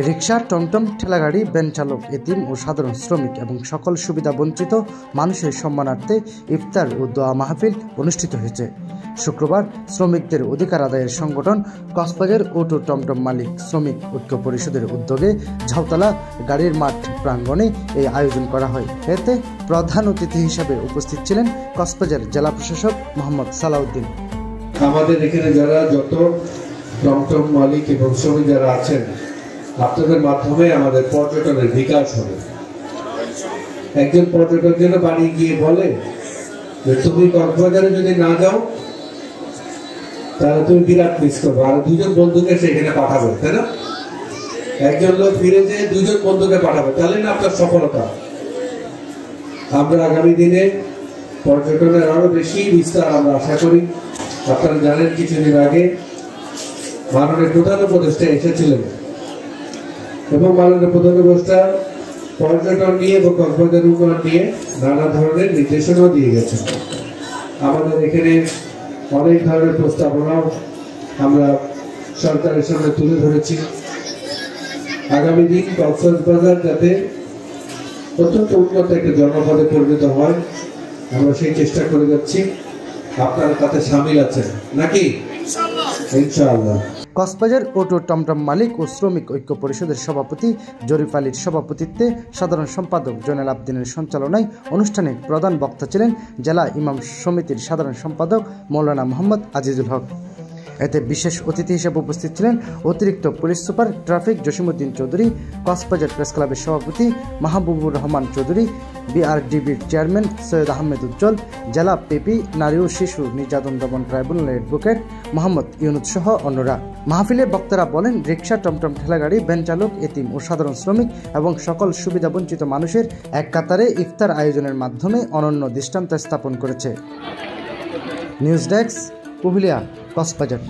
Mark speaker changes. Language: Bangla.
Speaker 1: রিক্সা, টমটম, ঠেলাগাড়ি, ভ্যান চালক, এতিম ও সাধারণ শ্রমিক এবং সকল সুবিধা বঞ্চিত মানুষের সম্মানার্থে ইফতার ও দোয়া মাহফিল অনুষ্ঠিত হয়েছে। শুক্রবার শ্রমিকদের অধিকার আদায়ের সংগঠন কক্সবাজার অটো টমটম মালিক শ্রমিক ঐক্য পরিষদের উদ্যোগে ঝাউতলা গাড়ির মাঠ প্রাঙ্গণে এই আয়োজন করা হয়। এতে প্রধান অতিথি হিসাবে উপস্থিত ছিলেন কক্সবাজার জেলা প্রশাসক মোহাম্মদ সালাউদ্দিন।
Speaker 2: আমাদের এখানে যারা যত টমটম মালিক এবং শ্রমিক যারা আছেন, আপনাদের মাধ্যমে আমাদের পর্যটনের বিকাশ হবে। একজন পর্যটক যেন বাড়ি গিয়ে বলে যে তুমি কক্সবাজারে যদি না যাও তাহলে তুমি বিরাট মিস করবে, আর দুজন বন্ধুকে সেখানে পাঠাবে, তাই না? একজন লোক ফিরে যেয়ে দুজন বন্ধুকে পাঠাবে, তাহলে না আপনার সফলতা। আমরা আগামী দিনে পর্যটনের আরো বেশি বিস্তার আমরা আশা করি। আপনারা জানেন কিছুদিন আগে মাননীয় প্রধান উপদেষ্টা এসেছিলেন এবং মাননীয় প্রধান উপদেষ্টা পর্যটন নিয়ে এবং কক্সবাজার উন্নয়ন নিয়ে নানা ধরনের নির্দেশনাও দিয়ে গেছেন। আমাদের এখানে অনেক ধরনের প্রস্তাবনাও আমরা সরকারের সামনে তুলে ধরেছি। আগামী দিন কক্সবাজার যাতে অত্যন্ত উন্নত একটা জনপদে পরিণত হয়, আমরা সেই চেষ্টা করে যাচ্ছি। আপনারা তাতে সামিল আছেন নাকি? ইনশাআল্লাহ।
Speaker 1: কক্সবাজার অটো টমটম মালিক ও শ্রমিক ঐক্য পরিষদের সভাপতি জরিফ আলীর সভাপতিত্বে সাধারণ সম্পাদক জয়নাল আবদিনের সঞ্চালনায় অনুষ্ঠানে প্রধান বক্তা ছিলেন জেলা ইমাম সমিতির সাধারণ সম্পাদক মৌলানা মোহাম্মদ আজিজুল হক। এতে বিশেষ অতিথি হিসেবে উপস্থিত ছিলেন অতিরিক্ত police super traffic Jasimuddin Chowdhury, Cox's Bazar press ক্লাবের সভাপতি মাহবুবুর রহমান চৌধুরী, বিআরডিবির চেয়ারম্যান সৈয়দ আহমেদ উজ্জ্বল, জেলা পিপি নারী ও শিশু নির্যাতন দমন ট্রাইব্যুনালের অ্যাডভোকেট মোহাম্মদ ইউনুস সহ অন্যরা। মাহফিলে বক্তারা বলেন, রিক্সা, টমটম, ঠেলাগাড়ি, ভ্যান চালক, এতিম ও সাধারণ শ্রমিক এবং সকল সুবিধা বঞ্চিত মানুষের এক কাতারে ইফতার আয়োজনের মাধ্যমে অনন্য দৃষ্টান্ত স্থাপন করেছে। News desk, Purulia, Cox's Bazar.